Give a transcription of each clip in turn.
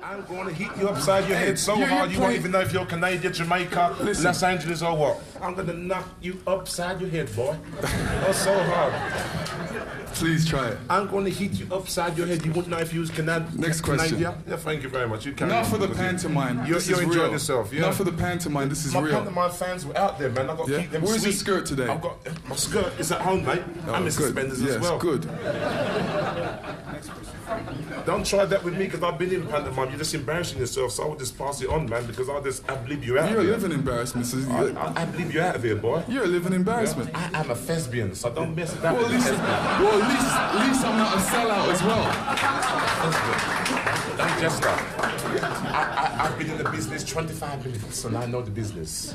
I'm going to hit you upside your head so hard you won't even know if you're Canadian, Jamaica, Los Angeles or what. I'm going to knock you upside your head, boy. That's so hard. Please try it. I'm going to hit you upside your head. You wouldn't know if you was Canadian. Next question. Yeah, thank you very much. You carry Not on, for the pantomime. You're enjoying real. yourself, yeah? Not for the pantomime. This is my real. My pantomime fans were out there, man. I've got to keep them Where's sweet. your skirt today? I've got my skirt is at home, mate. I'm in suspenders as well. Good. Don't try that with me because I've been in pantomime. You're just embarrassing yourself, so I would just pass it on, man, because I'll just ad-lib you out. You're a living embarrassment. So I'll ad-lib you out of here, boy. You're a living embarrassment. Yeah. I am a thespian, so don't mess with that. Well, at least I'm not a sellout as well. Don't just that. I've been in the business 25 minutes, and I know the business.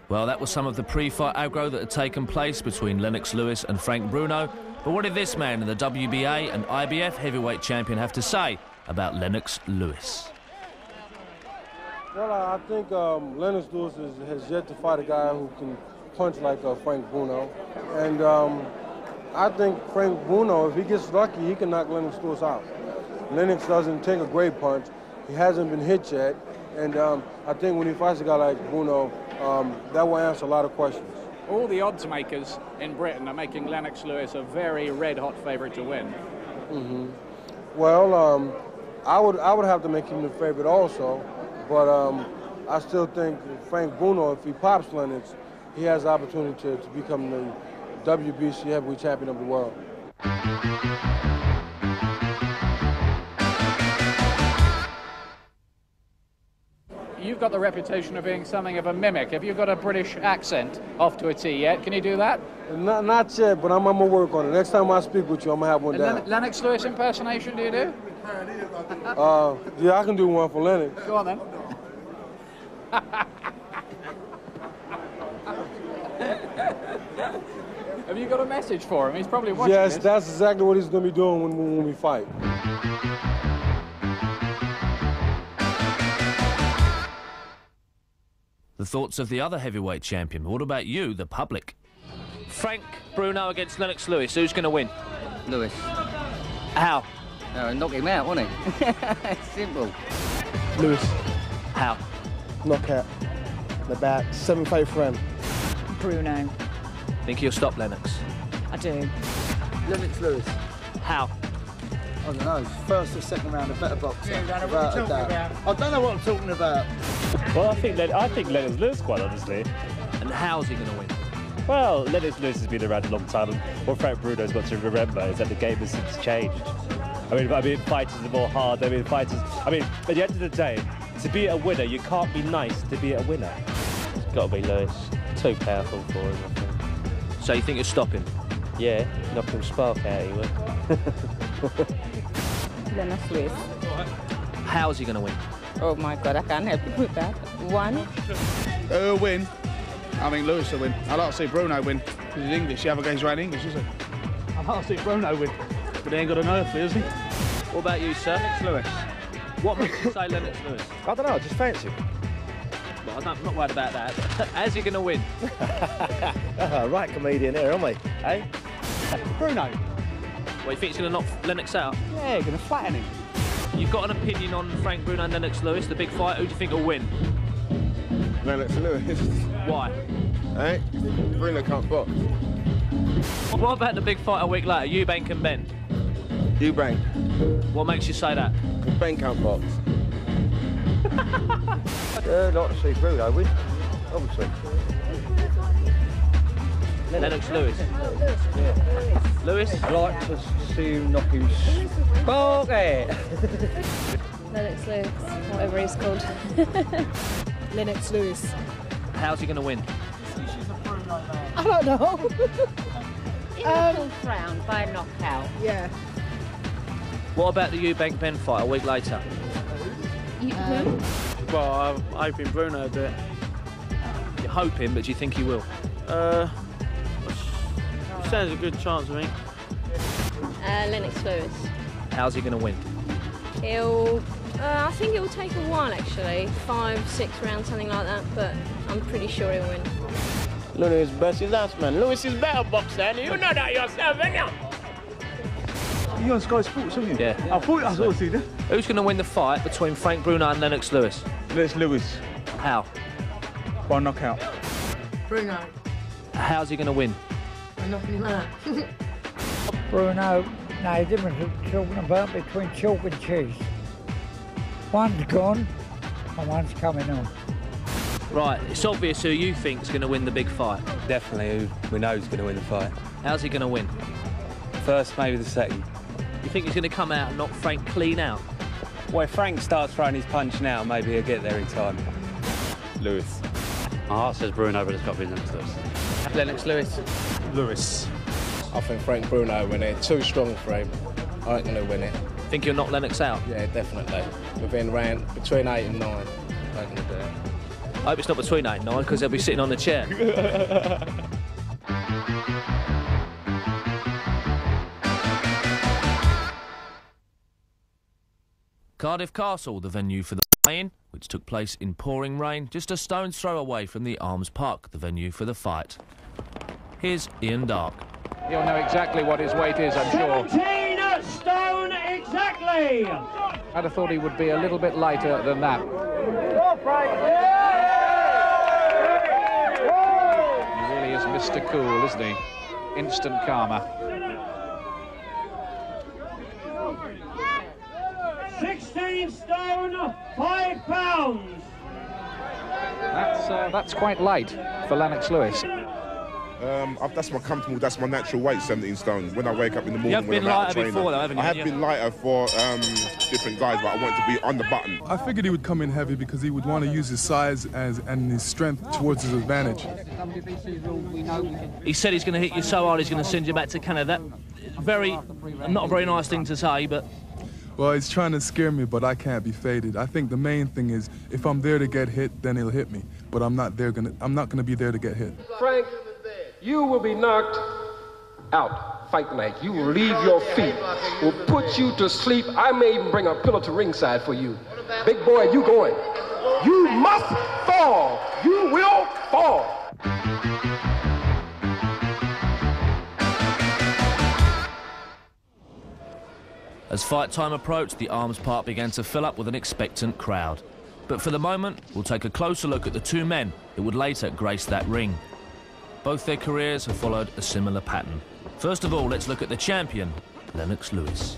Well, that was some of the pre-fight aggro that had taken place between Lennox Lewis and Frank Bruno. But what did this man and the WBA and IBF heavyweight champion have to say about Lennox Lewis? Well, I think Lennox Lewis has yet to fight a guy who can punch like Frank Bruno. And I think Frank Bruno, if he gets lucky, he can knock Lennox Lewis out. Lennox doesn't take a great punch. He hasn't been hit yet. And I think when he fights a guy like Bruno, that will answer a lot of questions. All the odds makers in Britain are making Lennox Lewis a very red-hot favourite to win. Mm-hmm. Well, I would have to make him the favourite also, but I still think Frank Bruno, if he pops Lennox, he has the opportunity to become the WBC heavyweight champion of the world. You've got the reputation of being something of a mimic. Have you got a British accent off to a T yet? Can you do that? Not yet, but I'm going to work on it. Next time I speak with you, I'm going to have one down. Lennox Lewis impersonation, do you do? Yeah, I can do one for Lennox. Go on then. Have you got a message for him? He's probably watching Yes, this. that's exactly what he's going to be doing when we fight. The thoughts of the other heavyweight champion. What about you, the public? Frank Bruno against Lennox Lewis. Who's going to win? Lewis. How? Knock him out, won't he? Simple. Lewis. How? Knockout. About 7-5 round. Bruno. Think he'll stop Lennox? I do. Lennox Lewis. How? I don't know. First or second round, a better boxer. Yeah, what are you talking about? I don't know what I'm talking about. Well, I think Lennox Lewis, quite honestly. And how's he going to win? Well, Lennox Lewis has been around a long time, and what Frank Bruno's got to remember is that the game has since changed. I mean, fighters are more hard. I mean, at the end of the day, to be a winner, you can't be nice to be a winner. It's got to be Lewis. Too powerful for him, I think. So you think you'll stop him? Yeah, knock him spark out, he will. Lennox Lewis. How's he going to win? Oh my God, I can't help you with that. One. Win. I think Lewis will win. I like to see Bruno win because he's English. You have a game's right English, is he? I like to see Bruno win, but he ain't got an earthly, is he? What about you, sir? Lennox Lewis. What makes you say Lennox Lewis? I don't know, I just fancy him. Well, I'm not worried about that. How's he going to win? Right comedian here, aren't we? Eh? Bruno. Well, you think he's going to knock Lennox out? Yeah, going to flatten him. You've got an opinion on Frank Bruno and Lennox Lewis, the big fight. Who do you think will win? Lennox Lewis. Why? Eh? Bruno can't box. What about the big fight a week later, Eubank and Ben? Eubank. What makes you say that? Ben can't box. I'd like to see Bruno win, obviously. Lennox Lewis. Yeah. Lewis? I'd like to see him knock him spark out. Lennox Lewis, whatever he's called. Lennox Lewis. How's he going to win? I don't know. In the fourth round by knockout. Yeah. What about the Eubank Ben fight a week later? Well, I'm hoping Bruno will do it. You're hoping, but do you think he will? Stands a good chance, I think. Lennox Lewis. How's he going to win? I think it will take a while actually, 5-6 rounds, something like that, but I'm pretty sure he'll win. Lewis versus us, man. Lewis is better boxer, and you know that yourself, ain't you? You're on Sky Sports, aren't you? Yeah. I thought I saw you there. Who's going to win the fight between Frank Bruno and Lennox Lewis? Lennox Lewis. How? By knockout. Bruno. How's he going to win? I'm not going to Bruno, no, the difference we're talking about between chalk and cheese. One's gone and one's coming on. Right, it's obvious who you think is going to win the big fight. Definitely who we know is going to win the fight. How's he going to win? First, maybe the second. You think he's going to come out and knock Frank clean out? Well, if Frank starts throwing his punch now, maybe he'll get there in time. Lewis. My heart says Bruno, but it's got to be Lennox Lewis. Lennox Lewis. Lewis. I think Frank Bruno will win it. Too strong for him. I ain't going to win it. Think you'll knock Lennox out? Yeah, definitely. Within round, between 8 and 9, I'm going to do it. I hope it's not between 8 and 9, because they'll be sitting on the chair. Cardiff Castle, the venue for the weigh-in, which took place in pouring rain, just a stone's throw away from the Arms Park, the venue for the fight. Here's Ian Dark. He'll know exactly what his weight is, I'm sure. 17 stone exactly! I'd have thought he would be a little bit lighter than that. He really is Mr. Cool, isn't he? Instant karma. 16 stone, 5 pounds. That's quite light for Lennox Lewis. That's my comfortable, that's my natural weight, 17 stone. When I wake up in the morning, You have been lighter before, though, haven't you? I have been lighter for different guys, but I want to be on the button. I figured he would come in heavy because he would want to use his size and his strength towards his advantage. He said he's going to hit you so hard he's going to send you back to Canada. Not a very nice thing to say, but... Well, he's trying to scare me, but I can't be faded. I think the main thing is if I'm there to get hit, then he'll hit me. But I'm not gonna be there to get hit. Frank, you will be knocked out fight night. You will leave your feet. We'll put you to sleep. I may even bring a pillow to ringside for you. Big boy, you going. You must fall. You will fall. As fight time approached, the Arms Park began to fill up with an expectant crowd. But for the moment, we'll take a closer look at the two men who would later grace that ring. Both their careers have followed a similar pattern. First of all, let's look at the champion, Lennox Lewis.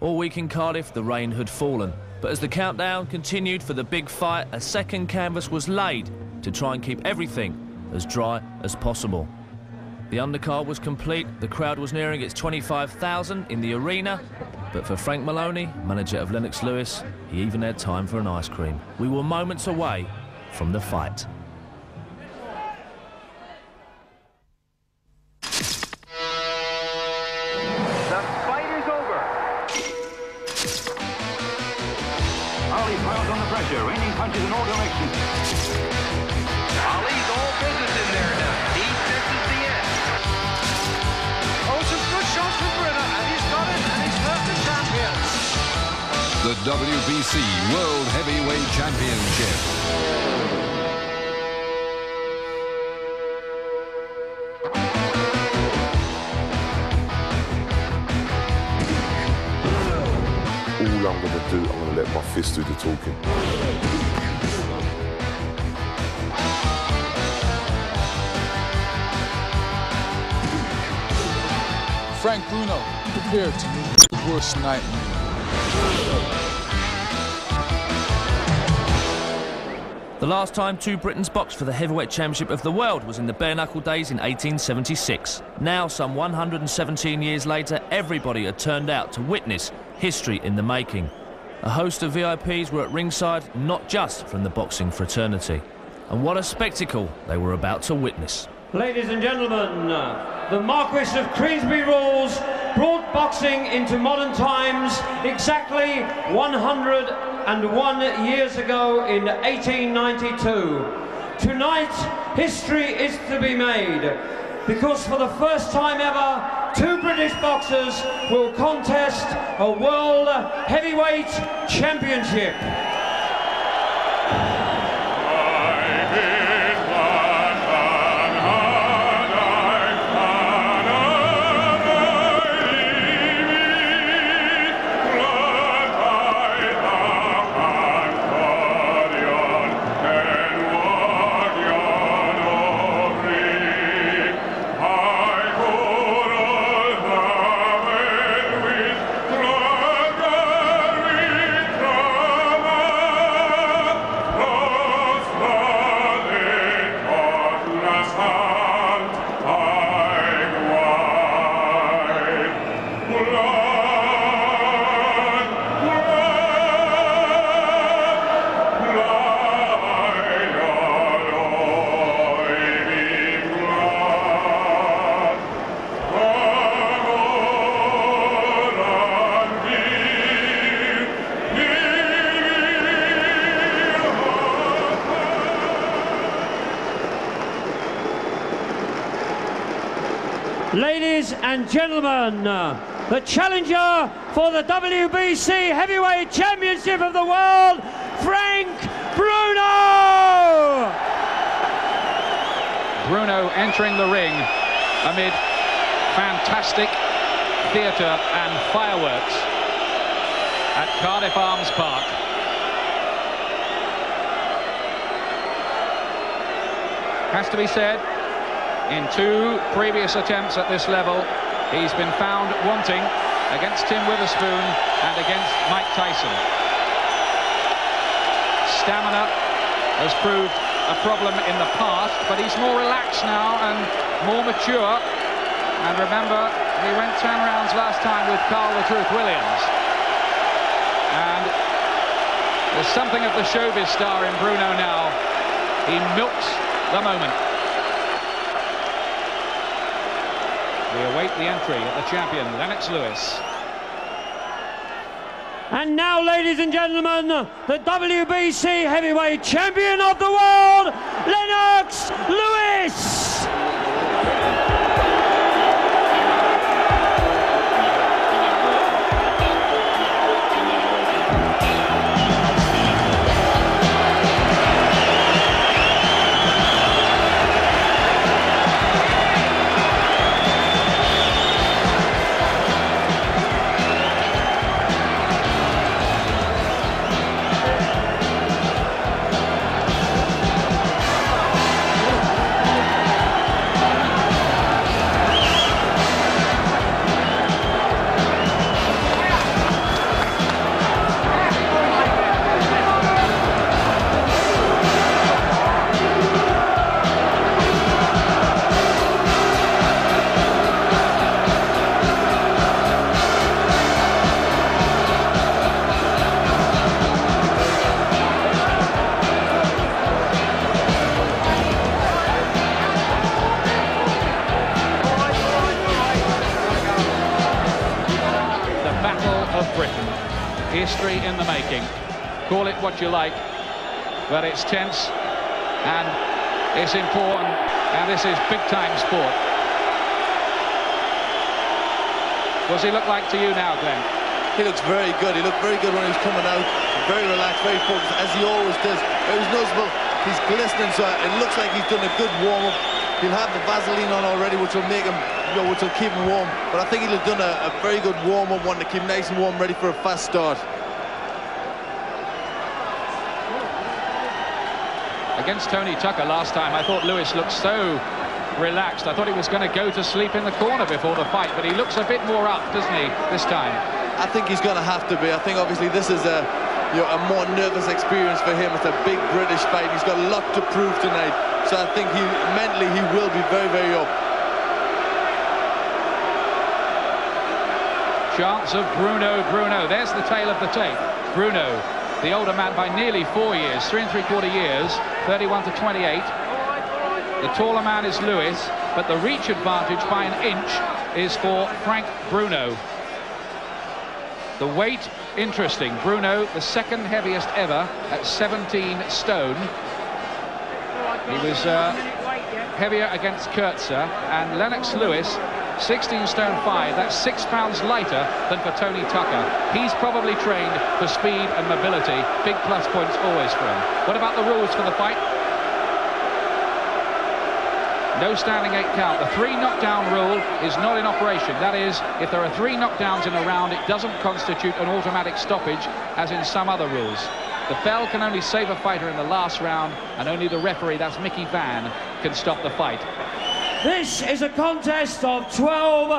All week in Cardiff, the rain had fallen. But as the countdown continued for the big fight, a second canvas was laid to try and keep everything as dry as possible. The undercard was complete, the crowd was nearing its 25,000 in the arena, but for Frank Maloney, manager of Lennox Lewis, he even had time for an ice cream. We were moments away from the fight. The fight is over. Ali piles on the pressure, raining punches in all directions. Ali's all business in there now. He senses the end. Oh, some good shots from Bruno, and he's got it, and he's hurt the champion. The WBC World Heavyweight Championship. All I'm going to do, I'm going to let my fist do the talking. Frank Bruno, prepare to meet the worst nightmare. The last time two Britons boxed for the heavyweight championship of the world was in the bare-knuckle days in 1876. Now, some 117 years later, everybody had turned out to witness history in the making. A host of VIPs were at ringside, not just from the boxing fraternity. And what a spectacle they were about to witness. Ladies and gentlemen, the Marquis of Queensberry rules brought boxing into modern times exactly 101 years ago in 1892. Tonight, history is to be made, because for the first time ever, two British boxers will contest a World Heavyweight Championship. Ladies and gentlemen, the challenger for the WBC Heavyweight Championship of the World, Frank Bruno! Bruno entering the ring amid fantastic theatre and fireworks at Cardiff Arms Park. Has to be said, in two previous attempts at this level, he's been found wanting against Tim Witherspoon and against Mike Tyson. Stamina has proved a problem in the past, but he's more relaxed now and more mature. And remember, he went 10 rounds last time with Carl the Truth Williams. And there's something of the showbiz star in Bruno now. He milks the moment. We await the entry of the champion, Lennox Lewis. And now, ladies and gentlemen, the WBC Heavyweight Champion of the World, Lennox Lewis! history in the making. Call it what you like, but it's tense and it's important, and this is big-time sport. What's he look like to you now, Glenn? He looks very good. He looked very good when he was coming out. Very relaxed, very focused, as he always does. It was noticeable. He's glistening, so it looks like he's done a good warm-up. He'll have the Vaseline on already, which will make him, which will keep him warm. But I think he'll have done a very good warm-up one to keep him nice and warm, ready for a fast start. Against Tony Tucker last time, I thought Lewis looked so relaxed. I thought he was going to go to sleep in the corner before the fight, but he looks a bit more up, doesn't he, this time? I think he's going to have to be. I think obviously this is a more nervous experience for him. It's a big British fight. He's got a lot to prove tonight. So I think mentally he will be very, very up. Chance of Bruno. There's the tail of the tape. Bruno, the older man by nearly 4 years, 3 3/4 years, 31 to 28. The taller man is Lewis, but the reach advantage by an inch is for Frank Bruno. The weight, interesting. Bruno, the second heaviest ever at 17 stone. He was heavier against Kurtzer, and Lennox Lewis, 16 stone 5. That's 6 pounds lighter than for Tony Tucker. He's probably trained for speed and mobility. Big plus points always for him. What about the rules for the fight? No standing 8 count. The 3 knockdown rule is not in operation. That is, if there are 3 knockdowns in a round, it doesn't constitute an automatic stoppage, as in some other rules. The bell can only save a fighter in the last round, and only the referee, that's Mickey Van, can stop the fight. This is a contest of 12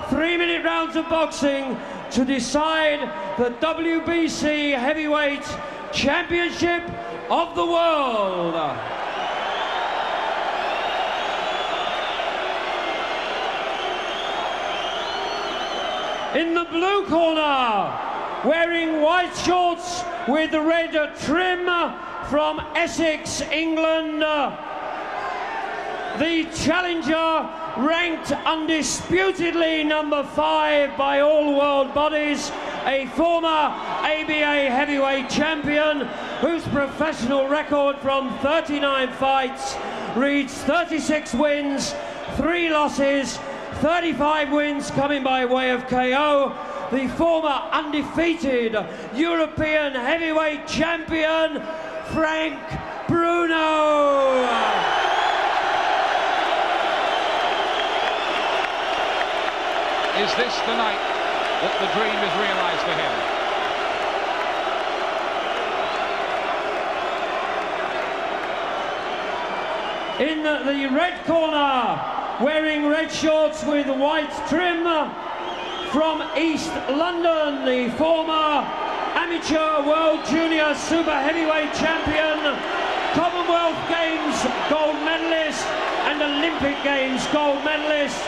3-minute rounds of boxing to decide the WBC Heavyweight Championship of the World. In the blue corner, wearing white shorts with red trim from Essex, England, the challenger, ranked undisputedly number 5 by all world bodies, a former ABA heavyweight champion whose professional record from 39 fights reads 36 wins, 3 losses, 35 wins coming by way of KO. The former undefeated European heavyweight champion, Frank Bruno. Is this the night that the dream is realised for him? In the red corner, wearing red shorts with white trim, from East London, the former amateur world junior super heavyweight champion, Commonwealth Games gold medalist and Olympic Games gold medalist.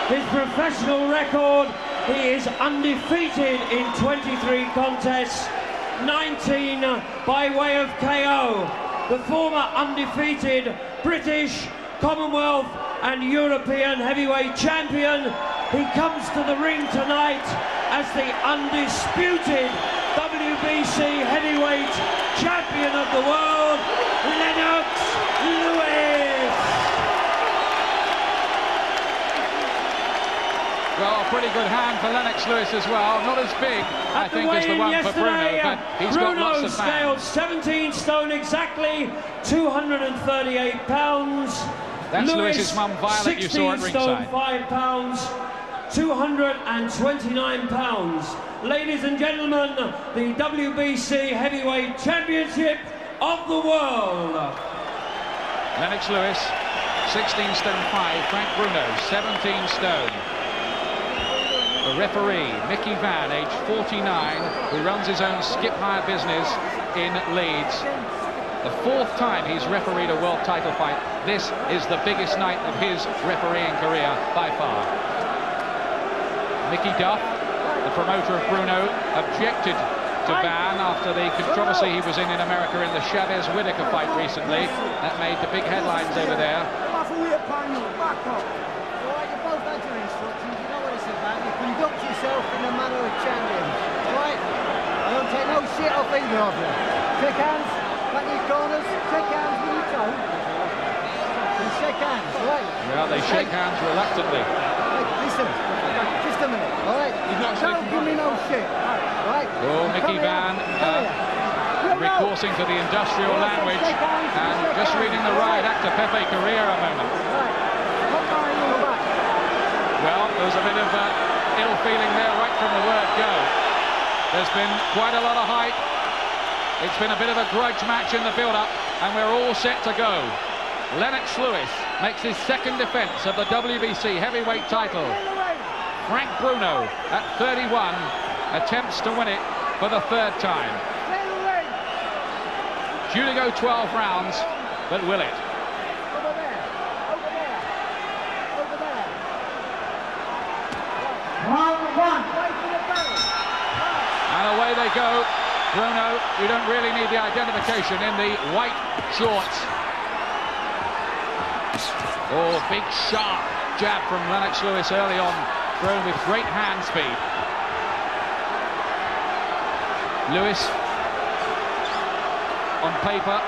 His professional record, he is undefeated in 23 contests, 19 by way of KO. The former undefeated British, Commonwealth and European heavyweight champion. He comes to the ring tonight as the undisputed WBC heavyweight champion of the world, Lennox Lewis. Well, a pretty good hand for Lennox Lewis as well. Not as big, I think, as the one for Bruno, but he's got lots of fans. Scaled 17 stone exactly, 238 pounds. That's Lewis's mum, Violet, you saw at ringside. 16 stone 5 pounds, 229 pounds. Ladies and gentlemen, the WBC Heavyweight Championship of the World. Lennox Lewis, 16 stone 5. Frank Bruno, 17 stone. The referee, Mickey Van, age 49, who runs his own skip hire business in Leeds. The 4th time he's refereed a world title fight. This is the biggest night of his refereeing career by far. Mickey Duff, the promoter of Bruno, objected to Van after the controversy he was in America in the Chavez-Whitaker fight recently. That made the big headlines over there. Conduct yourself in the manner of champions, right? I don't take no shit off either of you. Shake hands, back in your corners, shake hands with your toe. And shake hands, all right? Well, they shake hands reluctantly. Hey, listen, just a minute, all right? Don't give me no shit, all right? Oh, Mickey Van recoursing to the industrial language and just reading the riot act to Pepe Correa a moment. Well, there was a bit of ill feeling there right from the word go. There's been quite a lot of hype. It's been a bit of a grudge match in the build-up, and we're all set to go. Lennox Lewis makes his second defence of the WBC heavyweight title. Frank Bruno, at 31, attempts to win it for the third time. Due to go 12 rounds, but will it? And away they go. Bruno, you don't really need the identification in the white shorts. Oh, big sharp jab from Lennox Lewis early on, thrown with great hand speed. Lewis, on paper,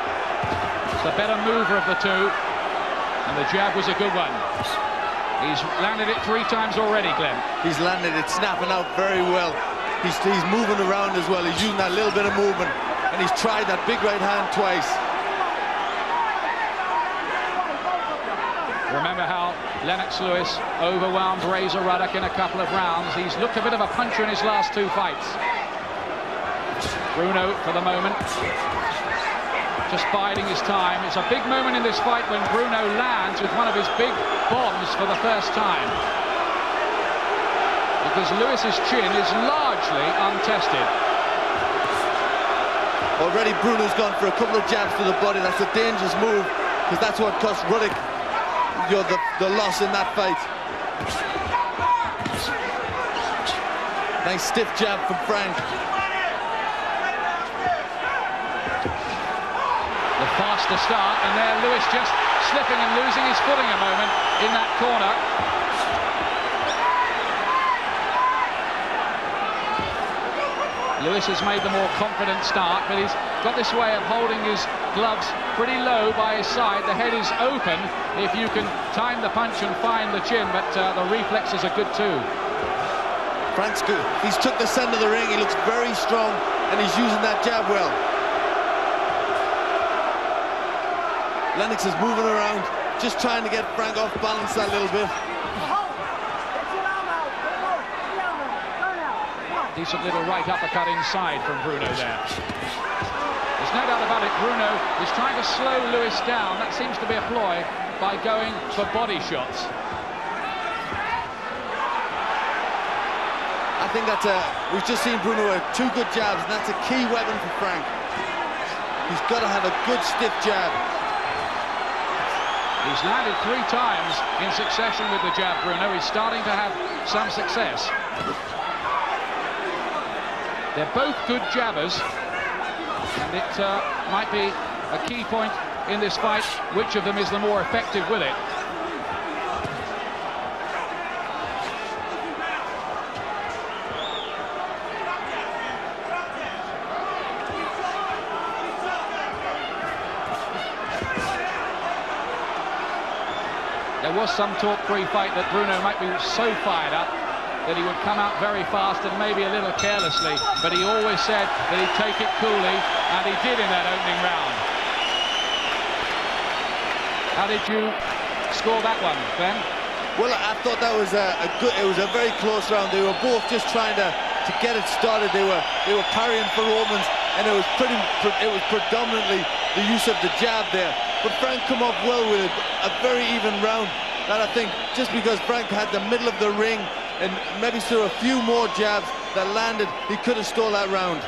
is the better mover of the two, and the jab was a good one. He's landed it 3 times already, Glenn. He's landed it, snapping out very well. He's moving around as well. He's using that little bit of movement, and he's tried that big right hand twice. Remember how Lennox Lewis overwhelmed Razor Ruddock in a couple of rounds. He's looked a bit of a puncher in his last 2 fights. Bruno, for the moment, just biding his time. It's a big moment in this fight when Bruno lands with one of his big bombs for the first time, because Lewis's chin is largely untested. Already Bruno's gone for a couple of jabs to the body. That's a dangerous move, because that's what cost Ruddock the loss in that fight. Nice stiff jab from Frank. The faster start, and there Lewis just slipping and losing his footing a moment in that corner. Lewis has made the more confident start, but he's got this way of holding his gloves pretty low by his side. The head is open if you can time the punch and find the chin, but the reflexes are good too. Frank's good. He's took the centre of the ring. He looks very strong, and he's using that jab well. Lennox is moving around, just trying to get Frank off balance a little bit. Decent little right uppercut inside from Bruno there. There's no doubt about it, Bruno is trying to slow Lewis down. That seems to be a ploy by going for body shots. I think that's we've just seen Bruno with 2 good jabs, and that's a key weapon for Frank. He's got to have a good stiff jab. He's landed 3 times in succession with the jab, Bruno. He's starting to have some success. They're both good jabbers, and it might be a key point in this fight, which of them is the more effective with it. There was some talk pre-fight that Bruno might be so fired up that he would come out very fast and maybe a little carelessly, but he always said that he'd take it coolly, and he did in that opening round. How did you score that one, Ben? Well, I thought that was it was a very close round. They were both just trying to get it started. They were parrying for Romans, and it was predominantly the use of the jab there. But Frank come off well with it, a very even round. And I think just because Frank had the middle of the ring and maybe threw a few more jabs that landed, he could have stole that round.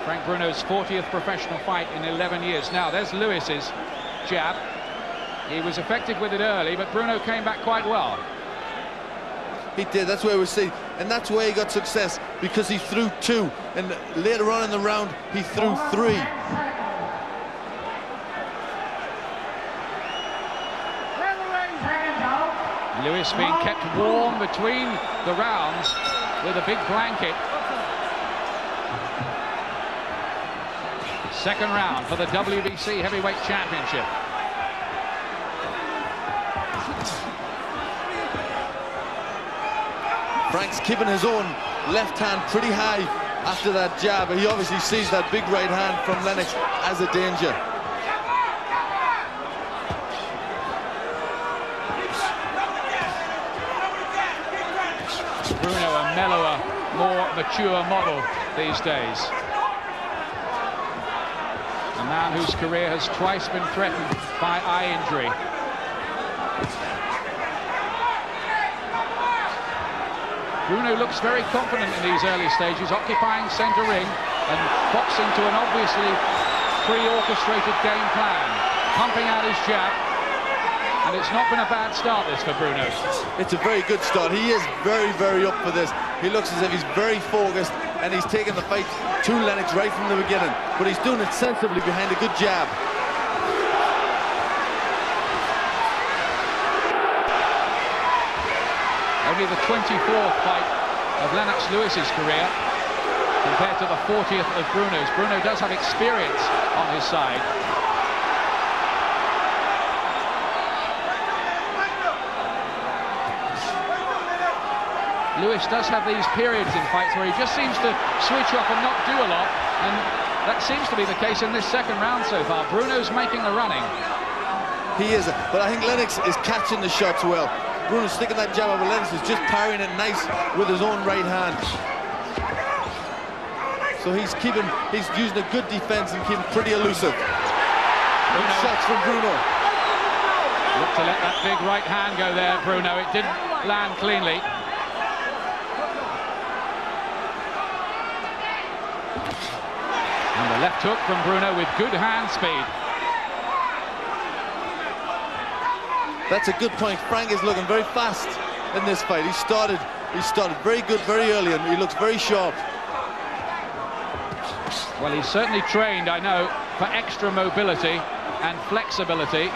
Frank Bruno's 40th professional fight in 11 years. Now, there's Lewis's jab. He was effective with it early, but Bruno came back quite well. He did, that's where we see, and that's where he got success, because he threw 2, and later on in the round, he threw 3. Lewis being kept warm between the rounds with a big blanket. Second round for the WBC Heavyweight Championship. Frank's keeping his own left hand pretty high after that jab. He obviously sees that big right hand from Lennox as a danger. Bruno, a mellower, more mature model these days. A man whose career has twice been threatened by eye injury. Bruno looks very confident in these early stages, occupying centre ring and boxing to an obviously pre-orchestrated game plan, pumping out his jab, and it's not been a bad start this for Bruno. It's a very good start. He is very, very up for this. He looks as if he's very focused, and he's taken the fight to Lennox right from the beginning, but he's doing it sensibly behind a good jab. Only the 24th fight of Lennox Lewis's career compared to the 40th of Bruno's. Bruno does have experience on his side. Lewis does have these periods in fights where he just seems to switch off and not do a lot, and that seems to be the case in this second round so far. Bruno's making the running. He is, but I think Lennox is catching the shots well. Bruno's sticking that jab over Lennox, is just parrying it nice with his own right hand. So he's using a good defense and keeping pretty elusive. Good shots from Bruno. Look to let that big right hand go there, Bruno. It didn't land cleanly. And the left hook from Bruno with good hand speed. That's a good point. Frank is looking very fast in this fight. He started very good very early, and he looks very sharp. Well, he's certainly trained, I know, for extra mobility and flexibility.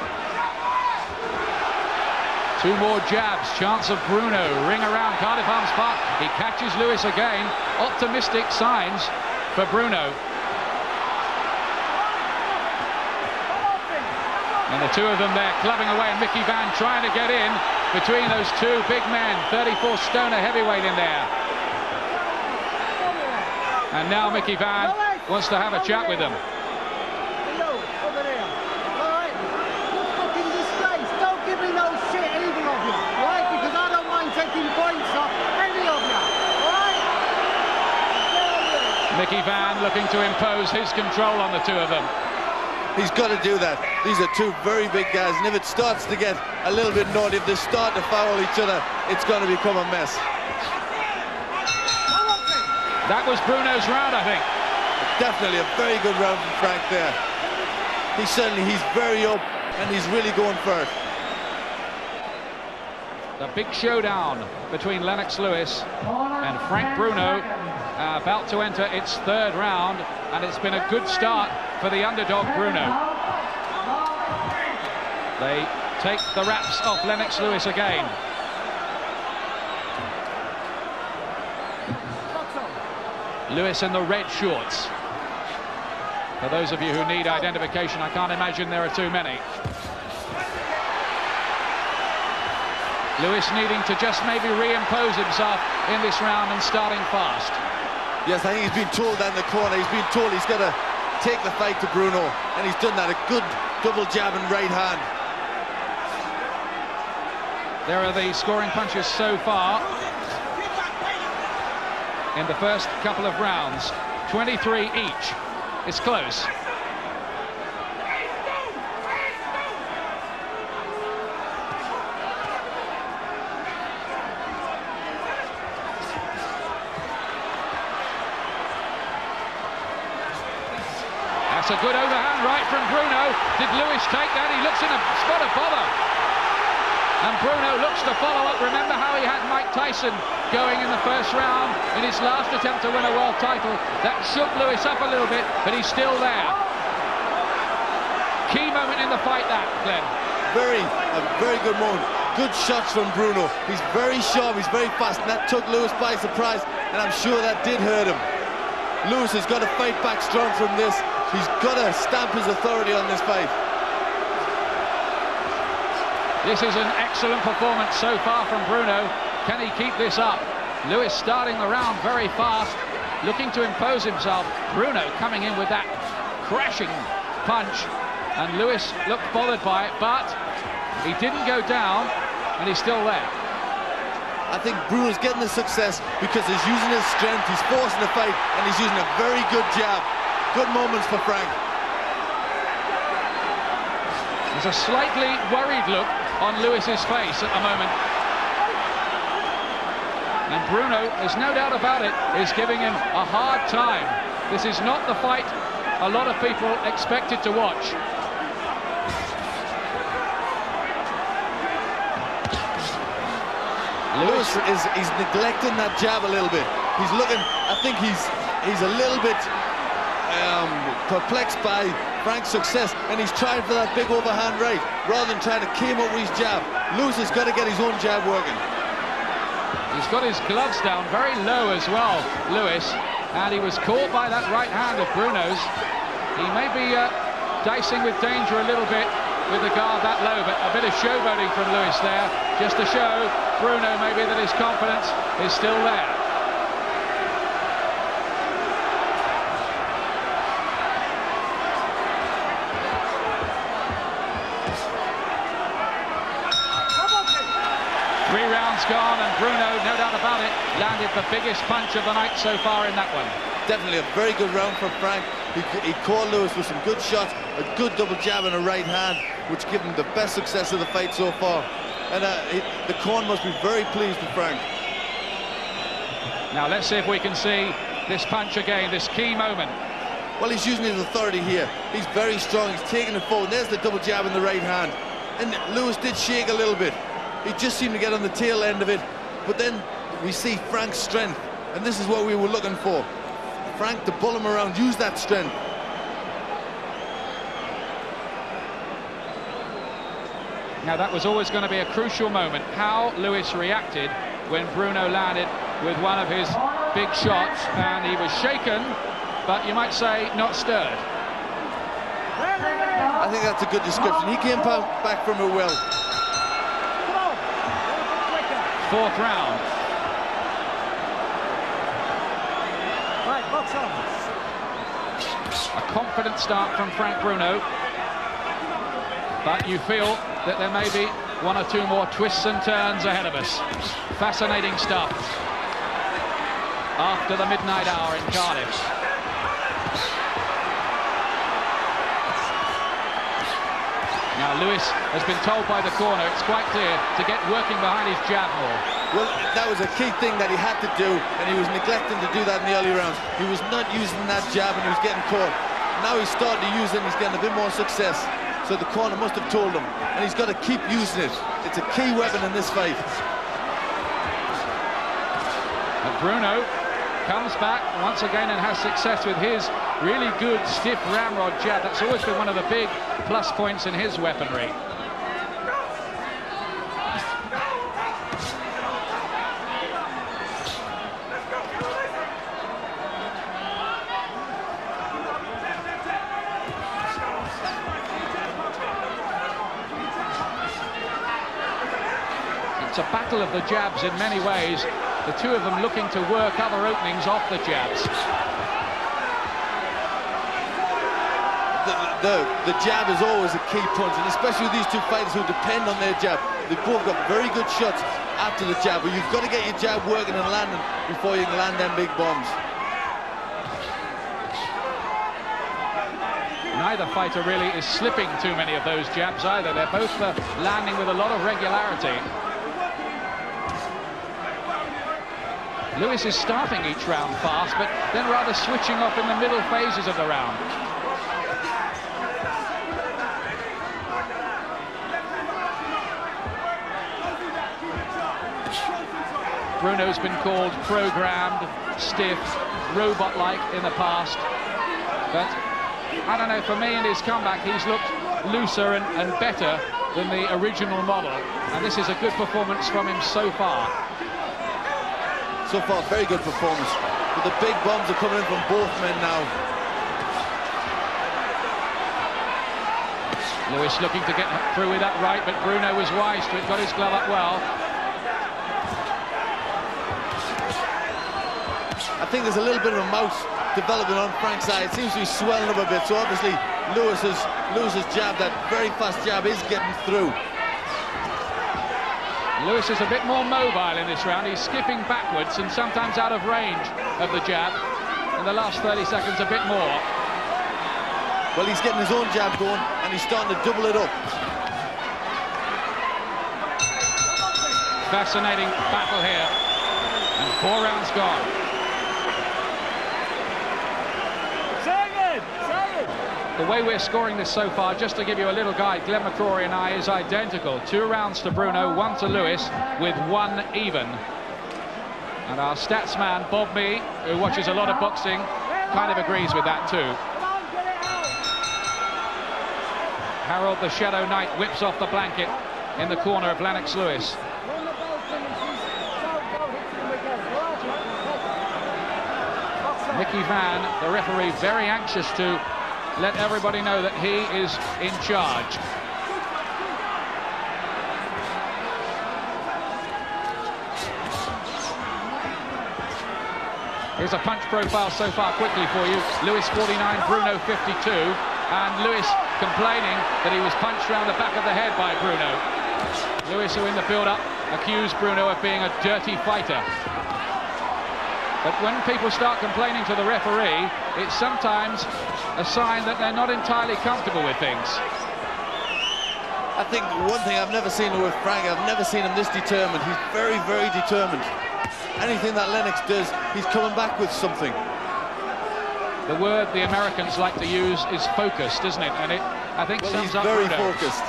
Two more jabs, chance of Bruno, ring around Cardiff Arms Park. He catches Lewis again. Optimistic signs for Bruno. And the two of them there clubbing away, and Mickey Van trying to get in between those two big men. 34-stoner heavyweight in there. And now Mickey Van wants to have a chat with them. Hello, over there. All right? You fucking disgrace. Don't give me no shit, either of you. All right? Because I don't mind taking points off any of you. All right? Mickey Van looking to impose his control on the two of them. He's got to do that. These are two very big guys, and if it starts to get a little bit naughty, if they start to foul each other, it's going to become a mess. That was Bruno's round, I think. Definitely a very good round from Frank there. He's very up, and he's really going for it. The big showdown between Lennox Lewis and Frank Bruno, about to enter its third round, and it's been a good start for the underdog Bruno. They take the wraps off Lennox Lewis again. Lewis in the red shorts. For those of you who need identification, I can't imagine there are too many. Lewis needing to just maybe reimpose himself in this round and starting fast. Yes, I think he's been told that in the corner. He's been told he's got to take the fight to Bruno, and he's done that. A good double jab and right hand. There are the scoring punches so far in the first couple of rounds. 23 each. It's close. That's a good overhand right from Bruno. Did Lewis take that? He looks in a spot of bother. And Bruno looks to follow up. Remember how he had Mike Tyson going in the first round in his last attempt to win a world title. That shook Lewis up a little bit, but he's still there. Key moment in the fight, that, Glenn. A very good moment. Good shots from Bruno. He's very sharp, he's very fast, and that took Lewis by surprise, and I'm sure that did hurt him. Lewis has got to fight back strong from this He's got to stamp his authority on this fight. This is an excellent performance so far from Bruno. Can he keep this up? Lewis starting the round very fast, looking to impose himself. Bruno coming in with that crashing punch, and Lewis looked bothered by it, but he didn't go down, and he's still there. I think Bruno's getting the success because he's using his strength, he's forcing the fight, and he's using a very good jab. Good moments for Frank. There's a slightly worried look on Lewis's face at the moment. And Bruno, there's no doubt about it, is giving him a hard time. This is not the fight a lot of people expected to watch. Lewis he's neglecting that jab a little bit. He's looking, I think he's a little bit perplexed by Frank's success, and he's trying for that big overhand right rather than trying to keep up with his jab. Lewis has got to get his own jab working. He's got his gloves down very low as well, Lewis, and he was caught by that right hand of Bruno's. He may be dicing with danger a little bit with the guard that low, but a bit of showboating from Lewis there, just to show Bruno maybe that his confidence is still there. Three rounds gone, and Bruno, no doubt about it, landed the biggest punch of the night so far in that one. Definitely a very good round for Frank. He caught Lewis with some good shots, a good double jab and a right hand, which gave him the best success of the fight so far. And the corn must be very pleased with Frank. Now let's see if we can see this punch again, this key moment. Well, he's using his authority here. He's very strong, he's taking it forward. There's the double jab in the right hand. And Lewis did shake a little bit. He just seemed to get on the tail end of it. But then we see Frank's strength, and this is what we were looking for. Frank to pull him around, use that strength. Now that was always going to be a crucial moment, how Lewis reacted when Bruno landed with one of his big shots, and he was shaken, but you might say not stirred. I think that's a good description. He came back from it well. Fourth round. Right, box on. A confident start from Frank Bruno, but you feel that there may be one or two more twists and turns ahead of us. Fascinating stuff after the midnight hour in Cardiff. Now Lewis has been told by the corner, it's quite clear, to get working behind his jab more. Well, that was a key thing that he had to do, and he was neglecting to do that in the early rounds. He was not using that jab, and he was getting caught. Now he's starting to use it, and he's getting a bit more success. So the corner must have told him, and he's got to keep using it. It's a key weapon in this fight. And Bruno comes back once again and has success with his really good stiff ramrod jab. That's always been one of the big plus points in his weaponry. It's a battle of the jabs in many ways. The two of them looking to work other openings off the jabs. The jab is always a key punch, and especially with these two fighters who depend on their jab. They've both got very good shots after the jab, but you've got to get your jab working and landing before you can land them big bombs. Neither fighter really is slipping too many of those jabs either. They're both landing with a lot of regularity. Lewis is starting each round fast, but then rather switching off in the middle phases of the round. Bruno's been called programmed, stiff, robot-like in the past, but I don't know, for me in his comeback he's looked looser and better than the original model, and this is a good performance from him so far. So far, very good performance. But the big bombs are coming in from both men now. Lewis looking to get through with that right, but Bruno was wise to it, got his glove up well. I think there's a little bit of a mouth developing on Frank's side. It seems to be swelling up a bit, so obviously Lewis's jab, that very fast jab, is getting through. Lewis is a bit more mobile in this round. He's skipping backwards and sometimes out of range of the jab. In the last 30 seconds, a bit more. Well, he's getting his own jab going, and he's starting to double it up. Fascinating battle here. And 4 rounds gone. The way we're scoring this so far, just to give you a little guide, Glenn McCrory and I, is identical. 2 rounds to Bruno, 1 to Lewis, with 1 even. And our stats man, Bob Mee, who watches a lot of boxing, kind of agrees with that too. Harold the Shadow Knight whips off the blanket in the corner of Lennox Lewis. Mickey Vann, the referee, very anxious to let everybody know that he is in charge. Here's a punch profile so far quickly for you. Lewis 49, Bruno 52, and Lewis complaining that he was punched round the back of the head by Bruno. Lewis, who in the build-up accused Bruno of being a dirty fighter. But when people start complaining to the referee, it's sometimes a sign that they're not entirely comfortable with things. I think one thing I've never seen with Frank, I've never seen him this determined. He's very, very determined. Anything that Lennox does, he's coming back with something. The word the Americans like to use is focused, isn't it? And it, I think, sums up very Bruno. focused.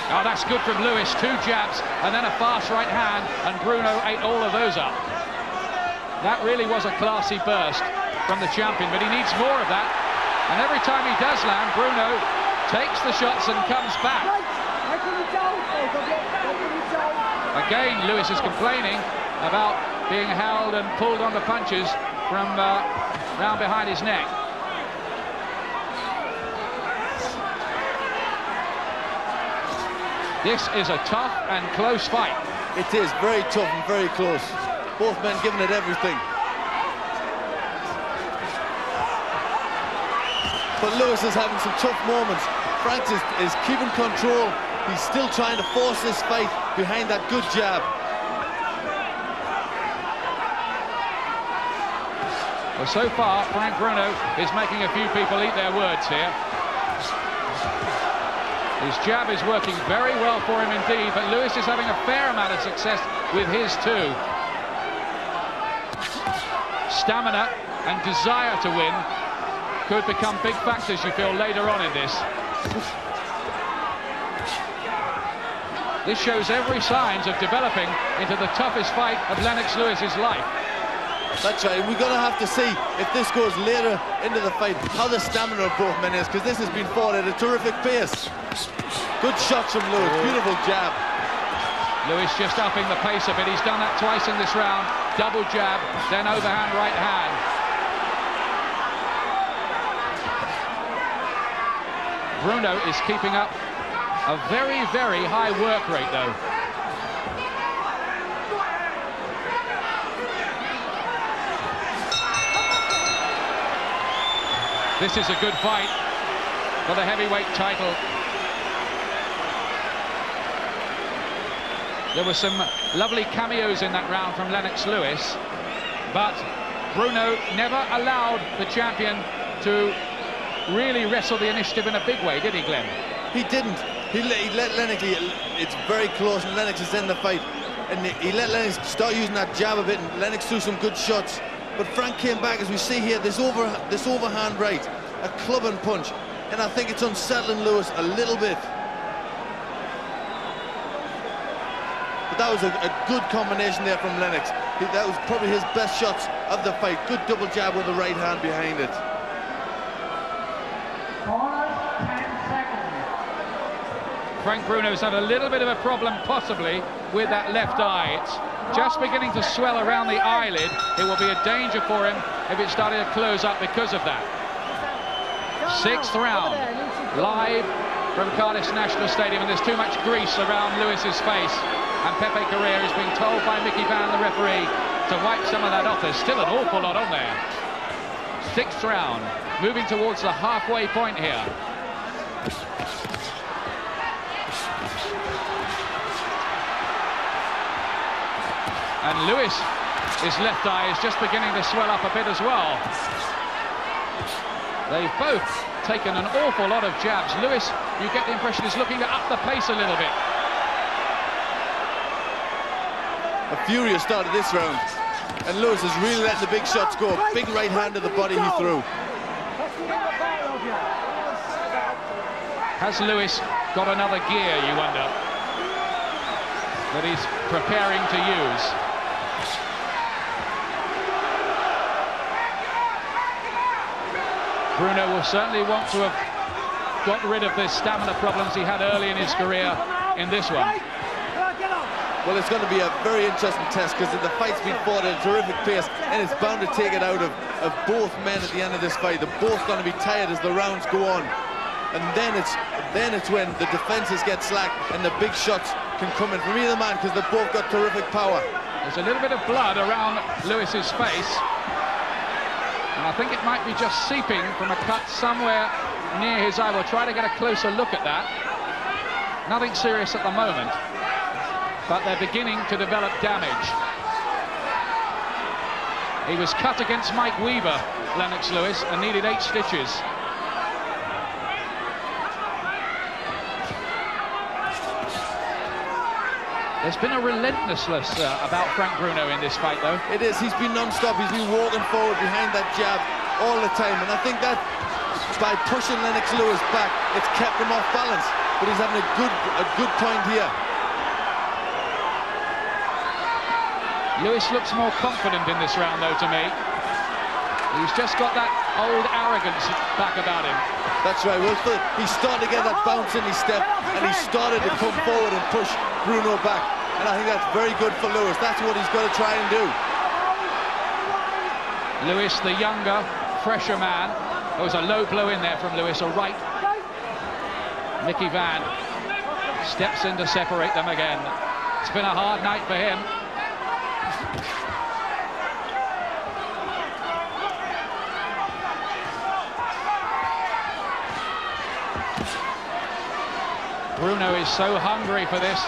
Oh, that's good from Lewis. 2 jabs and then a fast right hand, and Bruno ate all of those up. That really was a classy burst from the champion, but he needs more of that. And every time he does land, Bruno takes the shots and comes back. Again, Lewis is complaining about being held and pulled on the punches from round behind his neck. This is a tough and close fight. It is very tough and very close. Both men giving it everything. But Lewis is having some tough moments. Frank is keeping control. He's still trying to force this fight behind that good jab. Well, so far, Frank Bruno is making a few people eat their words here. His jab is working very well for him indeed, but Lewis is having a fair amount of success with his too. Stamina and desire to win could become big factors, you feel, later on in this. This shows every signs of developing into the toughest fight of Lennox Lewis's life. That's right, we're going to have to see if this goes later into the fight, how the stamina of both men is, because this has been fought at a terrific pace. Good shots from Lewis, beautiful jab. Lewis just upping the pace a bit. He's done that twice in this round. Double jab, then overhand right hand. Bruno is keeping up a very, very high work rate, though. This is a good fight for the heavyweight title. There were some lovely cameos in that round from Lennox Lewis, but Bruno never allowed the champion to really wrestle the initiative in a big way, did he, Glenn? He didn't. He let Lennox, it's very close and Lennox is in the fight. And he let Lennox start using that jab a bit, and Lennox threw some good shots. But Frank came back, as we see here, this overhand right, a club and punch. And I think it's unsettling Lewis a little bit. But that was a good combination there from Lennox. That was probably his best shots of the fight. Good double jab with the right hand behind it. Frank Bruno's had a little bit of a problem, possibly, with that left eye. It's just beginning to swell around the eyelid. It will be a danger for him if it started to close up because of that. 6th round, live from Cardiff's National Stadium, and there's too much grease around Lewis's face. And Pepe Correa is being told by Mickey Van, the referee, to wipe some of that off. There's still an awful lot on there. 6th round, moving towards the halfway point here. And Lewis, his left eye is just beginning to swell up a bit as well. They've both taken an awful lot of jabs. Lewis, you get the impression, is looking to up the pace a little bit. A furious start of this round. And Lewis has really let the big shots go. Big right hand to the body he threw. Has Lewis got another gear, you wonder, that he's preparing to use? Bruno will certainly want to have got rid of the stamina problems he had early in his career in this one. Well, it's going to be a very interesting test because the fight's been fought at a terrific pace, and it's bound to take it out of both men at the end of this fight. They're both going to be tired as the rounds go on. And then it's when the defenses get slack and the big shots can come in from either man, because they've both got terrific power. There's a little bit of blood around Lewis's face, and I think it might be just seeping from a cut somewhere near his eye. We'll try to get a closer look at that. Nothing serious at the moment, but they're beginning to develop damage. He was cut against Mike Weaver, Lennox Lewis, and needed 8 stitches. There's been a relentlessness about Frank Bruno in this fight, though. It is. He's been non-stop. He's been walking forward behind that jab all the time. And I think that by pushing Lennox Lewis back, it's kept him off balance. But he's having a good point here. Lewis looks more confident in this round, though, to me. He's just got that old arrogance back about him. That's right. Well, he's starting to get that bounce in his step, and he's started to come forward and push Bruno back. And I think that's very good for Lewis. That's what he's got to try and do. Lewis, the younger, fresher man. There was a low blow in there from Lewis, a right. Mickey Van steps in to separate them again. It's been a hard night for him. Bruno is so hungry for this,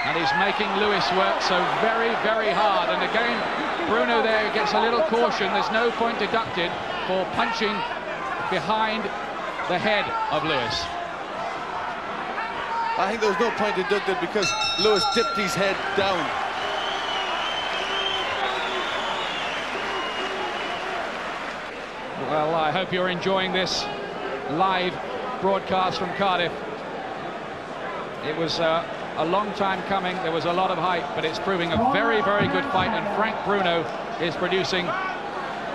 and he's making Lewis work so very, very hard. And again, Bruno there gets a little caution. There's no point deducted for punching behind the head of Lewis. I think there was no point deducted because Lewis dipped his head down. Well, I hope you're enjoying this live broadcast from Cardiff. It was a long time coming. There was a lot of hype, but it's proving a very, very good fight, and Frank Bruno is producing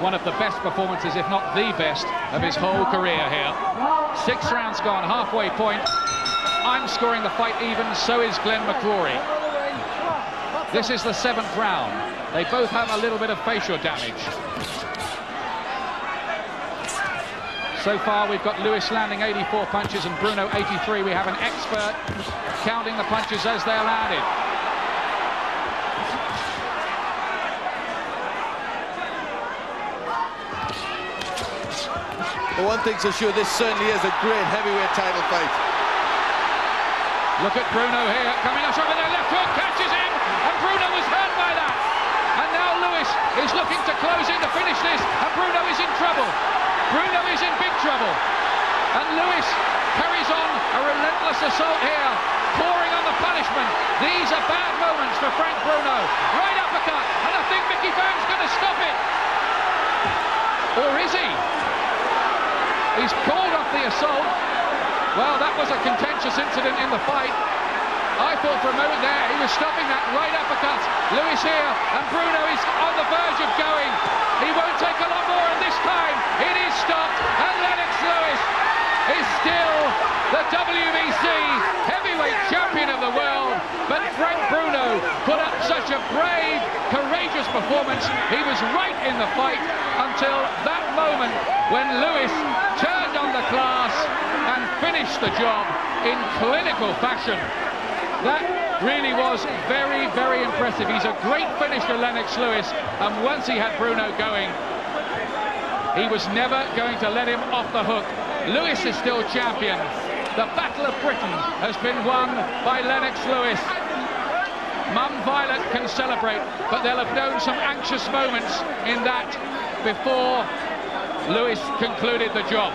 one of the best performances, if not the best, of his whole career here. 6 rounds gone, halfway point. I'm scoring the fight even, so is Glenn McCrory. This is the 7th round. They both have a little bit of facial damage. So far, we've got Lewis landing 84 punches and Bruno 83. We have an expert counting the punches as they're landed. But one thing's for sure, this certainly is a great heavyweight title fight. Look at Bruno here, coming up with their left hook, catches him, and Bruno was hurt by that. And now Lewis is looking to close in to finish this, and Bruno is in trouble. Bruno is in big trouble, and Lewis carries on a relentless assault here, pouring on the punishment. These are bad moments for Frank Bruno. Right uppercut, and I think Mickey Van's going to stop it. Or is he? He's called off the assault. Well, that was a contentious incident in the fight. I thought for a moment there he was stopping that right uppercut. Lewis here, and Bruno is on the verge of going. He won't take a lot more, and this time it is stopped, and Lennox Lewis is still the WBC heavyweight Frank Bruno put up such a brave, courageous performance. He was right in the fight until that moment when Lewis turned on the class and finished the job in clinical fashion. That really was very, very impressive. He's a great finisher, Lennox Lewis, and once he had Bruno going, he was never going to let him off the hook. Lewis is still champion. The Battle of Britain has been won by Lennox Lewis. Mum Violet can celebrate, but they'll have known some anxious moments in that before Lewis concluded the job.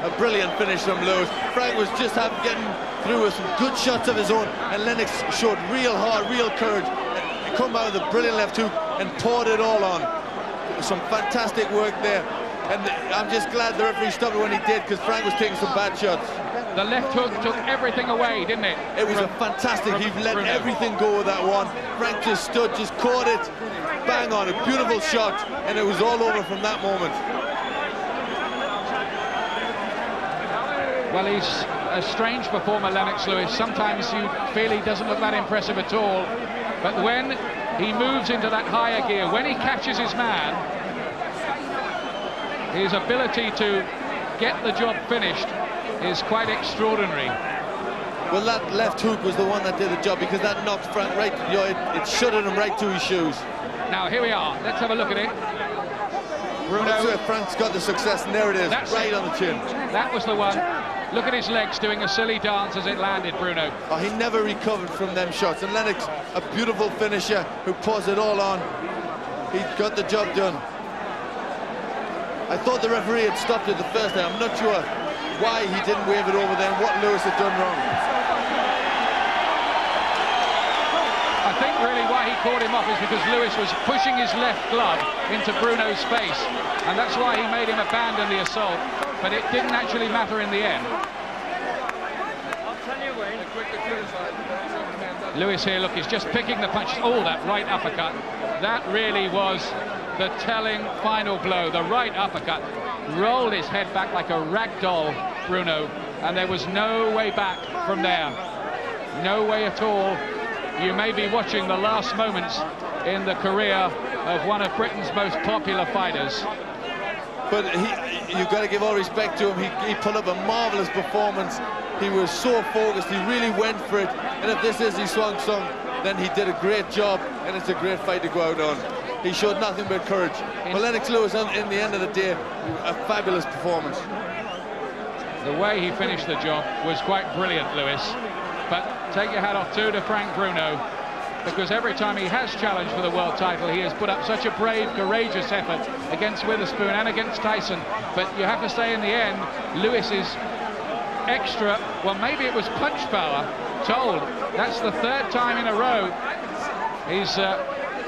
A brilliant finish from Lewis. Frank was just getting through with some good shots of his own, and Lennox showed real heart, real courage, and come out with a brilliant left hook and poured it all on. Some fantastic work there, and I'm just glad the referee stopped it when he did, because Frank was taking some bad shots. The left hook took everything away, didn't it? It was a fantastic, he let everything go with that one. Frank just stood, just caught it, bang on, a beautiful shot, and it was all over from that moment. Well, he's a strange performer, Lennox Lewis. Sometimes you feel he doesn't look that impressive at all, but when he moves into that higher gear, when he catches his man, his ability to get the job finished is quite extraordinary. Well, that left hook was the one that did the job, because that knocked Frank right, you know, it shuttered him right to his shoes. Now, here we are. Let's have a look at it. Bruno. That's where Frank's got the success, and there it is, right on the chin. That was the one. Look at his legs doing a silly dance as it landed, Bruno. Oh, he never recovered from them shots. And Lennox, a beautiful finisher who pours it all on. He got the job done. I thought the referee had stopped it the first time. I'm not sure why he didn't wave it over there and what Lewis had done wrong. I think really why he caught him off is because Lewis was pushing his left glove into Bruno's face, and that's why he made him abandon the assault, but it didn't actually matter in the end. Lewis here, look, he's just picking the punches. Oh, that right uppercut. That really was the telling final blow. The right uppercut rolled his head back like a rag doll, Bruno, and there was no way back from there. No way at all. You may be watching the last moments in the career of one of Britain's most popular fighters. But you've got to give all respect to him. He put up a marvellous performance. He was so focused, he really went for it. And if this is his swan song, then he did a great job, and it's a great fight to go out on. He showed nothing but courage. But Lennox Lewis, in the end of the day, a fabulous performance. The way he finished the job was quite brilliant, Lewis. But take your hat off too to Frank Bruno, because every time he has challenged for the world title, he has put up such a brave, courageous effort against Witherspoon and against Tyson. But you have to say, in the end, Lewis is extra, well, maybe it was punch power, told. That's the third time in a row he's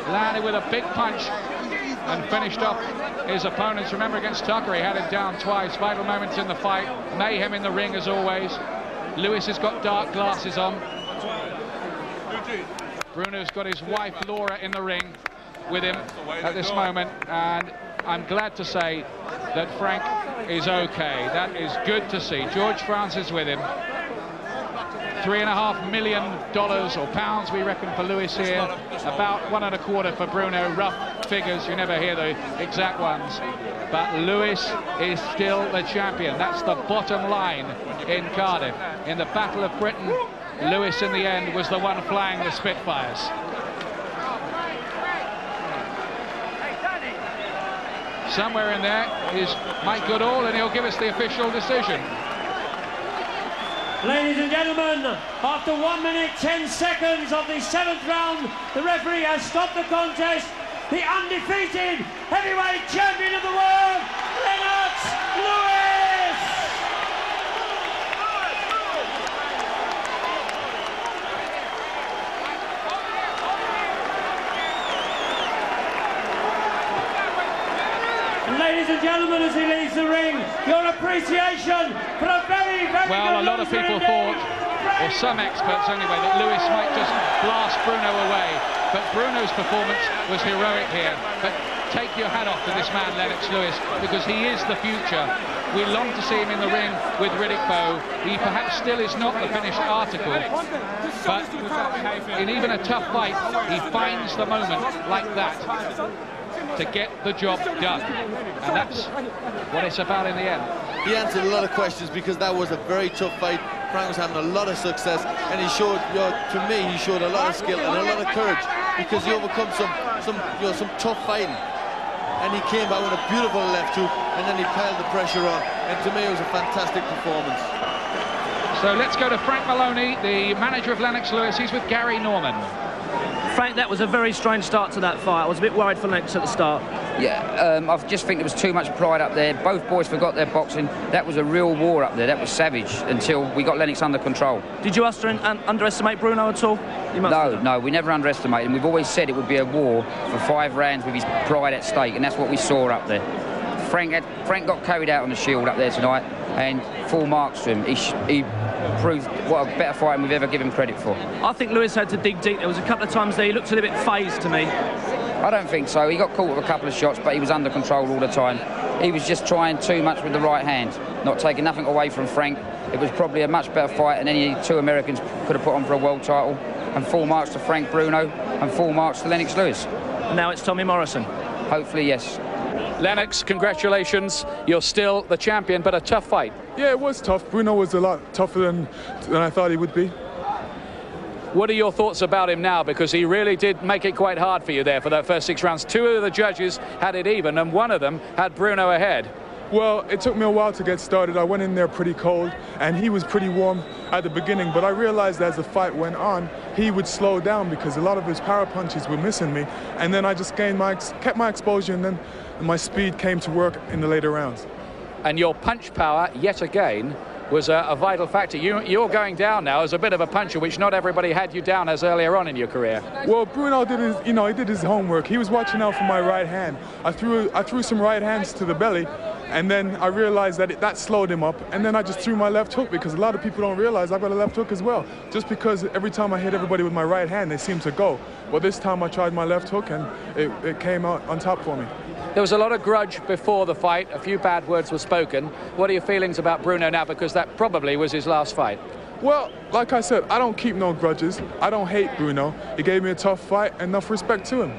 landed with a big punch and finished off his opponents. Remember, against Tucker, he had him down twice. Vital moments in the fight. Mayhem in the ring, as always. Lewis has got dark glasses on. Bruno's got his wife, Laura, in the ring with him at this moment. And I'm glad to say that Frank is okay. That is good to see. George Francis with him. $3.5 million or pounds, we reckon, for Lewis here. About $1.25 for Bruno. Rough figures, you never hear the exact ones. But Lewis is still the champion. That's the bottom line in Cardiff. In the Battle of Britain, Lewis in the end was the one flying the Spitfires. Somewhere in there is Mike Goodall, and he'll give us the official decision. Ladies and gentlemen, after 1 minute 10 seconds of the 7th round, the referee has stopped the contest. The undefeated heavyweight champion of the world, Lennox Lewis! And ladies and gentlemen, as he leaves the ring, your appreciation for a very, very good Well, a lot of people thought, or some experts anyway, that Lewis might just blast Bruno away. But Bruno's performance was heroic here. But take your hat off to this man, Lennox Lewis, because he is the future. We long to see him in the ring with Riddick Bowe. He perhaps still is not the finished article, but in even a tough fight, he finds the moment like that to get the job done, and that's what it's about in the end. He answered a lot of questions because that was a very tough fight. Frank was having a lot of success, and he showed, to me, he showed a lot of skill and a lot of courage because he overcome some tough fighting. And he came out with a beautiful left hook, and then he piled the pressure on. And to me, it was a fantastic performance. So let's go to Frank Maloney, the manager of Lennox Lewis. He's with Gary Norman. Frank, that was a very strange start to that fight. I was a bit worried for Lennox at the start. Yeah, I just think there was too much pride up there. Both boys forgot their boxing. That was a real war up there. That was savage until we got Lennox under control. Did you underestimate Bruno at all? No, we never underestimated him. We've always said it would be a war for 5 rounds with his pride at stake, and that's what we saw up there. Frank got carried out on the shield up there tonight, and full marks to him. He proved what a better fighter we've ever given him credit for. I think Lewis had to dig deep. There was a couple of times there he looked a little bit phased to me. I don't think so. He got caught with a couple of shots, but he was under control all the time. He was just trying too much with the right hand, not taking nothing away from Frank. It was probably a much better fight than any 2 Americans could have put on for a world title. And full marks to Frank Bruno, and full marks to Lennox Lewis. Now it's Tommy Morrison. Hopefully, yes. Lennox, congratulations. You're still the champion, but a tough fight. Yeah, it was tough. Bruno was a lot tougher than I thought he would be. What are your thoughts about him now? Because he really did make it quite hard for you there for that first 6 rounds. 2 of the judges had it even, and 1 of them had Bruno ahead. Well, it took me a while to get started. I went in there pretty cold, and he was pretty warm at the beginning, but I realized as the fight went on, he would slow down because a lot of his power punches were missing me, and then I just kept my exposure, and then my speed came to work in the later rounds. And your punch power, yet again, was a vital factor. You're going down now as a bit of a puncher, which not everybody had you down as earlier on in your career. Well, Bruno did his, he did his homework. He was watching out for my right hand. I threw some right hands to the belly, and then I realized that that slowed him up, and then I just threw my left hook because a lot of people don't realize I've got a left hook as well. Just because every time I hit everybody with my right hand, they seem to go. Well, this time I tried my left hook, and it came out on top for me. There was a lot of grudge before the fight. A few bad words were spoken. What are your feelings about Bruno now? Because that probably was his last fight. Well, like I said, I don't keep no grudges. I don't hate Bruno. He gave me a tough fight, and enough respect to him.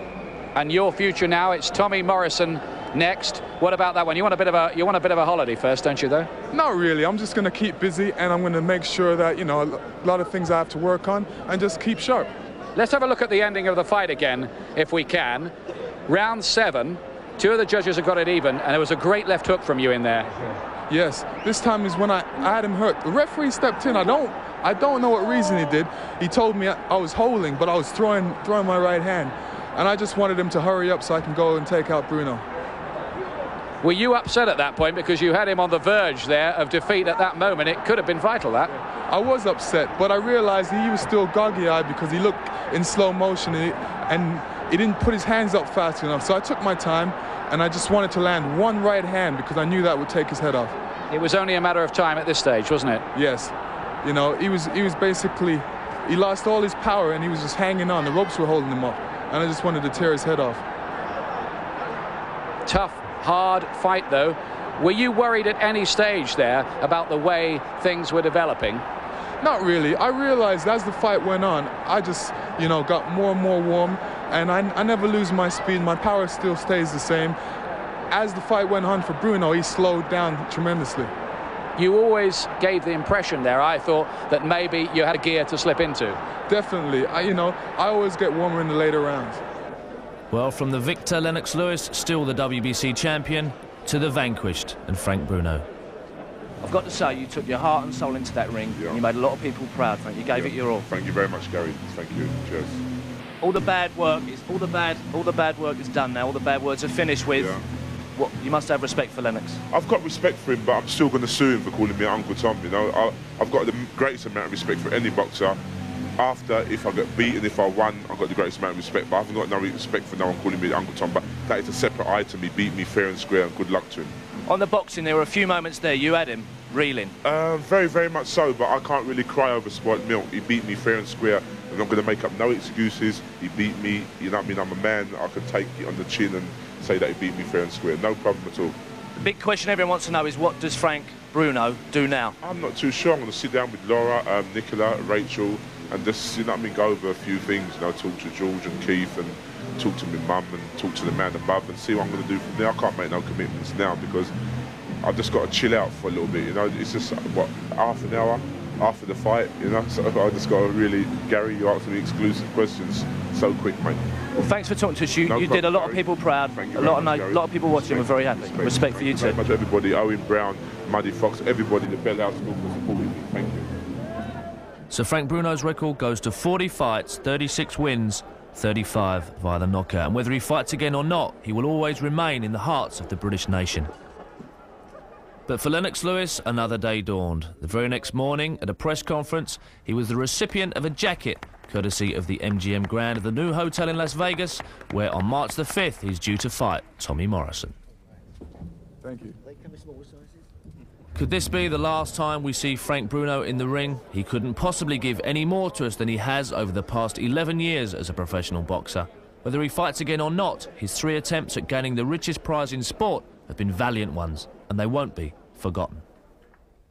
And your future now, it's Tommy Morrison next. What about that one? You want a bit of a holiday first, don't you, though? Not really. I'm just going to keep busy, and I'm going to make sure that, a lot of things I have to work on, and just keep sharp. Let's have a look at the ending of the fight again, if we can. Round 7. 2 of the judges have got it even, and there was a great left hook from you in there. Yes, this time is when I had him hurt. The referee stepped in. I don't know what reason he did. He told me I was holding, but I was throwing my right hand, and I just wanted him to hurry up so I can go and take out Bruno. Were you upset at that point because you had him on the verge there of defeat at that moment? It could have been vital, that. I was upset, but I realized he was still goggy-eyed because he looked in slow motion, and he didn't put his hands up fast enough. So I took my time, and I just wanted to land one right hand because I knew that would take his head off. It was only a matter of time at this stage, wasn't it? Yes. He was basically, he lost all his power, and he was just hanging on. The ropes were holding him up, and I just wanted to tear his head off. Tough, hard fight, though. Were you worried at any stage there about the way things were developing? Not really. I realized as the fight went on, I just, got more and more warm, and I never lose my speed. My power still stays the same. As the fight went on for Bruno, he slowed down tremendously. You always gave the impression there, I thought, that maybe you had a gear to slip into. Definitely. I always get warmer in the later rounds. Well, from the victor, Lennox Lewis, still the WBC champion, to the vanquished, and Frank Bruno. I've got to say, you took your heart and soul into that ring, and you made a lot of people proud, Frank. You gave it your all. Thank you very much, Gary. Thank you. Cheers. All the bad work is done now. All the bad words are finished with. Yeah. What, you must have respect for Lennox. I've got respect for him, but I'm still going to sue him for calling me Uncle Tom. I've got the greatest amount of respect for any boxer. After, if I get beaten, if I won, I've got the greatest amount of respect, but I haven't got no respect for no one calling me Uncle Tom. But that is a separate item. He beat me fair and square, and good luck to him. On the boxing, there were a few moments there you had him reeling. Very, very much so, but I can't really cry over spoiled milk. He beat me fair and square, and I'm going to make up no excuses. He beat me, I'm a man. I can take it on the chin, and say that he beat me fair and square. No problem at all. The big question everyone wants to know is, what does Frank Bruno do now? I'm not too sure. I'm going to sit down with Laura, Nicola, Rachel, and just, you know what I mean, go over a few things, you know, talk to George and Keith and talk to my mum and talk to the man above and see what I'm going to do from there. I can't make no commitments now because I've just got to chill out for a little bit, you know. It's just, what, half an hour after the fight, you know, so I just got to really, Gary, you asked me exclusive questions so quick, mate. Well, thanks for talking to us. You did a lot of people proud. A lot of people watching were very happy. Respect for you too. Thank you very much, everybody. Owen Brown, Muddy Fox, everybody, the Bell House School for supporting me. Thank you. So Frank Bruno's record goes to 40 fights, 36 wins, 35 via the knockout. And whether he fights again or not, he will always remain in the hearts of the British nation. But for Lennox Lewis, another day dawned. The very next morning, at a press conference, he was the recipient of a jacket, courtesy of the MGM Grand of the new hotel in Las Vegas, where on March the 5th, he's due to fight Tommy Morrison. Thank you. Could this be the last time we see Frank Bruno in the ring? He couldn't possibly give any more to us than he has over the past 11 years as a professional boxer. Whether he fights again or not, his 3 attempts at gaining the richest prize in sport have been valiant ones, and they won't be forgotten.